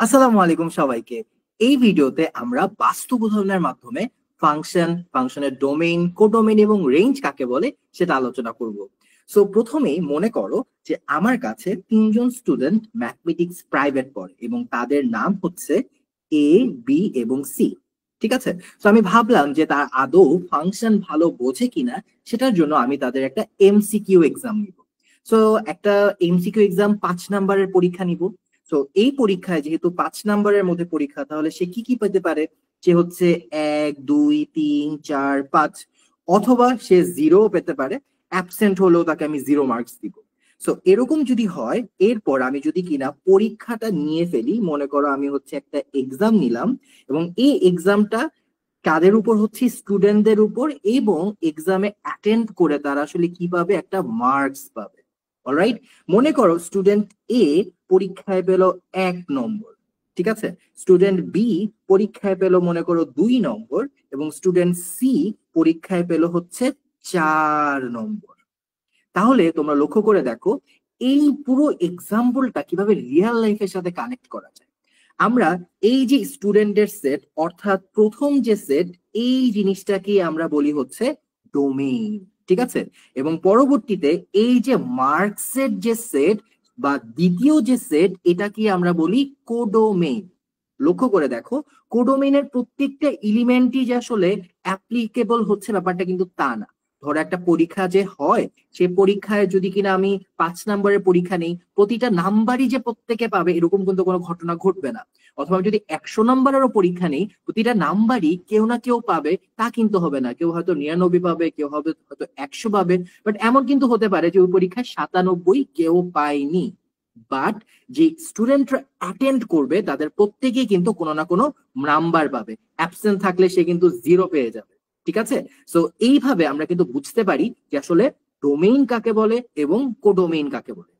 আসসালামু আলাইকুম সবাইকে। এই ভিডিওতে আমরা বাস্তব উদাহরণের মাধ্যমে ফাংশনের ডোমেইন, কোডোমেইন এবং রেঞ্জ কাকে বলে সেটা আলোচনা করব। সো প্রথমেই মনে করো যে আমার কাছে তিনজন স্টুডেন্ট ম্যাথমেটিক্স প্রাইভেট পড়ে এবং তাদের নাম হচ্ছে এ, বি এবং সি। ঠিক আছে। তো আমি ভাবলাম যে তার আদৌ ফাংশন ভালো বোঝে কিনা সেটার জন্য আমি তাদের একটা এমসিকিউ এক্সাম নিব। সো একটা এমসিকিউ এক্সাম 5 নাম্বারের পরীক্ষা নিব। তো এই পরীক্ষায় যেহেতু 5 নাম্বারের মধ্যে পরীক্ষা, তাহলে সে কি কি পেতে পারে? সে হচ্ছে 1, 2, 3, 4, 5, অথবা সে 0 পেতে পারে। অ্যাবসেন্ট হলেও তাকে আমি 0 মার্কস দিব। সো এরকম যদি হয়, এরপর আমি যদি কিনা পরীক্ষাটা নিয়ে ফেলি, মনে করো আমি হচ্ছে একটা এক্সাম নিলাম এবং এই এক্সামটা কাদের উপর হচ্ছে? স্টুডেন্টদের উপর, এবং এক্সামে অ্যাটেন্ড করে তারা আসলে কি পাবে? একটা মার্কস পাবে। অলরাইট। মনে করো স্টুডেন্ট এ পরীক্ষায় পেল 1 নম্বর, ঠিক আছে। স্টুডেন্ট বি পরীক্ষায় পেল মনে করো 2 নম্বর, এবং স্টুডেন্ট সি পরীক্ষায় পেল হচ্ছে 4 নম্বর। তাহলে তোমরা লক্ষ্য করে দেখো এই পুরো এক্সাম্পলটা কিভাবে রিয়েল লাইফের সাথে কানেক্ট করা যায়। আমরা এই যে স্টুডেন্টের সেট, অর্থাৎ প্রথম যে সেট, এই জিনিসটাকে আমরা বলি হচ্ছে ডোমেইন। ঠিক আছে। এবং পরবর্তীতে এই যে মার্কসের যে সেট বা দ্বিতীয় যে সেট, এটা কি আমরা বলি কোডোমেইন। লক্ষ্য করে দেখো, কোডোমেইনের প্রত্যেকটা এলিমেন্টই যে আসলে অ্যাপ্লিকেবল হচ্ছে ব্যাপারটা কিন্তু তা না। ধরো একটা পরীক্ষা যে হয়, সে পরীক্ষায় যদি কিনা আমি 5 নাম্বারের পরীক্ষা নেই, প্রতিটা নাম্বারই যে প্রত্যেকে পাবে এরকম কিন্তু কোনো ঘটনা ঘটবে না। অথবা আমি যদি 100 নাম্বারেরও পরীক্ষা নেই, প্রতিটা নাম্বারই কেউ না কেউ পাবে তা কিন্তু হবে না। কেউ হয়তো 99 পাবে, কেউ হবে হয়তো 100 পাবে, বাট এমন কিন্তু হতে পারে যে ওই পরীক্ষায় 97 কেউ পায়নি। বাট যে স্টুডেন্টরা অ্যাটেন্ড করবে তাদের প্রত্যেকেই কিন্তু কোনো না কোনো নাম্বার পাবে। অ্যাবসেন্ট থাকলে সে কিন্তু 0 পেয়ে যাবে। ঠিক আছে। সো এইভাবে আমরা কিন্তু বুঝতে পারি যে আসলে ডোমেইন কাকে বলে এবং কোডোমেইন কাকে বলে।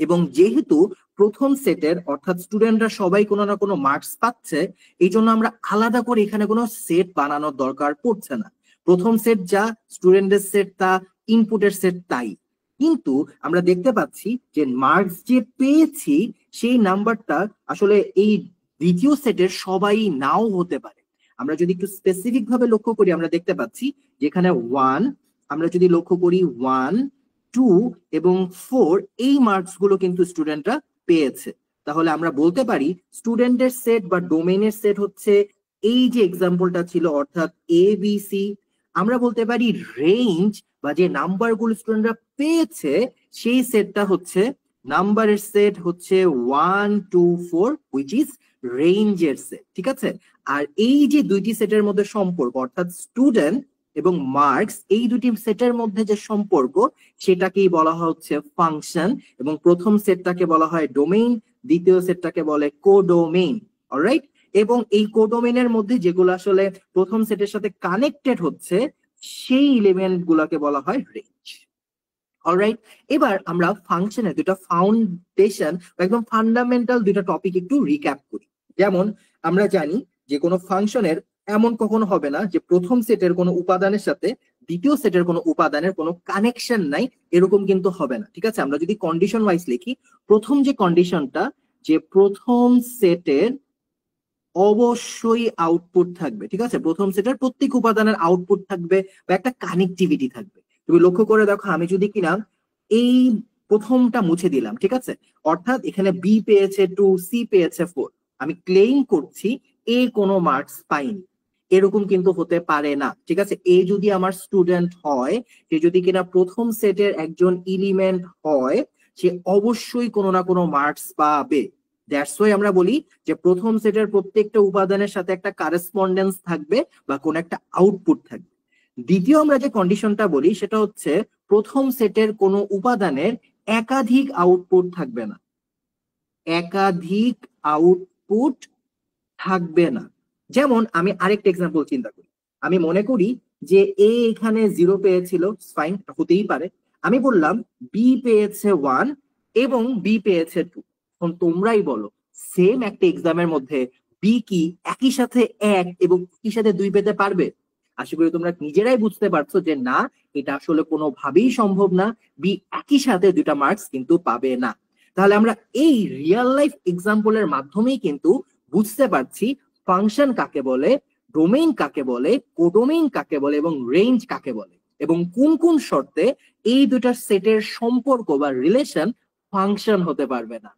এবং যেহেতু প্রথম সেটের অর্থাৎ স্টুডেন্টরা সবাই কোনো না কোনো মার্কস পাচ্ছে, এই জন্য আমরা আলাদা করে এখানে কোনো সেট বানানোর দরকার পড়ছে না। প্রথম সেট যা স্টুডেন্টের সেট তা, ইনপুটের সেট তাই। কিন্তু আমরা দেখতে পাচ্ছি যে মার্কস যে পেয়েছি সেই নাম্বারটা আসলে এই দ্বিতীয় সেটের সবাই নাও হতে পারে। আমরা যদি একটু স্পেসিফিক ভাবে লক্ষ্য করি, আমরা দেখতে পাচ্ছি যেখানে 1, আমরা যদি লক্ষ্য করি 1, 2 এবং 4 এই মার্কস গুলো কিন্তু স্টুডেন্টরা পেয়েছে। তাহলে আমরা বলতে পারি স্টুডেন্টের সেট বা ডোমেইনের সেট হচ্ছে এই যে এক্সাম্পলটা ছিল, অর্থাৎ এ বি সি। আমরা বলতে পারি রেঞ্জ বা যে নাম্বার গুলো স্টুডেন্টরা পেয়েছে সেই সেটটা হচ্ছে, নাম্বারের সেট হচ্ছে 1, 2, 4, হুইচ ইজ রেঞ্জের সেট। ঠিক আছে। আর এই যে দুইটি সেটের মধ্যে সম্পর্ক, অর্থাৎ স্টুডেন্ট এবং মার্কস, এই দুটি সেটের মধ্যে যে সম্পর্ক সেটাকেই বলা হচ্ছে ফাংশন। এবং প্রথম সেটটাকে বলা হয় ডোমেইন, দ্বিতীয় সেটটাকে বলে কোডোমেইন। অলরাইট। এবং এই কোডোমেইনের মধ্যে যেগুলো আসলে প্রথম সেটের সাথে কানেক্টেড হচ্ছে সেই এলিমেন্ট গুলাকে বলা হয় রেঞ্জ। অলরাইট। এবার আমরা ফাংশনের দুটো ফাউন্ডেশন, একদম ফান্ডামেন্টাল দুটো টপিক একটু রিক্যাপ করি। যেমন আমরা জানি যে কোনো ফাংশনের এমন কখনো হবে না যে প্রথম সেটের কোনো উপাদানের সাথে দ্বিতীয় সেটের কোনো উপাদানের কোনো কানেকশন নাই, এরকম কিন্তু হবে না। ঠিক আছে। আমরা যদি কন্ডিশন ওয়াইজ লিখি, প্রথম যে কন্ডিশনটা, যে প্রথম সেটের অবশ্যই আউটপুট থাকবে। ঠিক আছে। প্রথম সেটের প্রত্যেক উপাদানের আউটপুট থাকবে বা একটা কানেক্টিভিটি থাকবে। তুমি লক্ষ্য করে দেখো, আমি যদি কিনা এই প্রথমটা মুছে দিলাম, ঠিক আছে, অর্থাৎ এখানে বি পেয়েছে 2, সি পেয়েছে 4, আমি ক্লেইম করছি এ কোনো মার্কস পাইনি। এরকম কিন্তু হতে পারে না। ঠিক আছে। এ যদি আমার স্টুডেন্ট হয়, সে যদি কিনা প্রথম সেটের একজন এলিমেন্ট হয়, সে অবশ্যই কোনো না কোনো মার্কস পাবে। দ্যাটস ওয়াই আমরা বলি যে প্রথম সেটের প্রত্যেকটা উপাদানের সাথে একটা কারেসপন্ডেন্স থাকবে বা কোন একটা আউটপুট থাকবে। দ্বিতীয় আমরা যে কন্ডিশনটা বলি সেটা হচ্ছে প্রথম সেটের কোনো উপাদানের একাধিক আউটপুট থাকবে না। একাধিক আউটপুট থাকবে না। যেমন আমি আরেকটা এক্সাম্পল চিন্তা করি। আমি মনে করি যে এ এখানে 0 পেয়েছিল, ফাইন, হতেই পারে। আমি বললাম বি পেয়েছে 1 এবং বি পেয়েছে 2। এখন তোমরাই বলো, সেম একটা এক্সামের মধ্যে বি কি একই সাথে 1 এবং একই সাথে 2 পেতে পারবে? আশা করি তোমরা নিজেরাই বুঝতে পারছো যে না, এটা আসলে কোনোভাবেই সম্ভব না। বি একই সাথে দুটা মার্কস কিন্তু পাবে না। তাহলে আমরা এই রিয়েল লাইফ এক্সাম্পলের মাধ্যমেই কিন্তু বুঝতে পারছি ফাংশন কাকে বলে, ডোমেইন কাকে বলে, কোডোমেইন কাকে বলে এবং রেঞ্জ কাকে বলে, এবং কোন কোন শর্তে এই দুটার সেটের সম্পর্ক বা রিলেশন ফাংশন হতে পারবে না।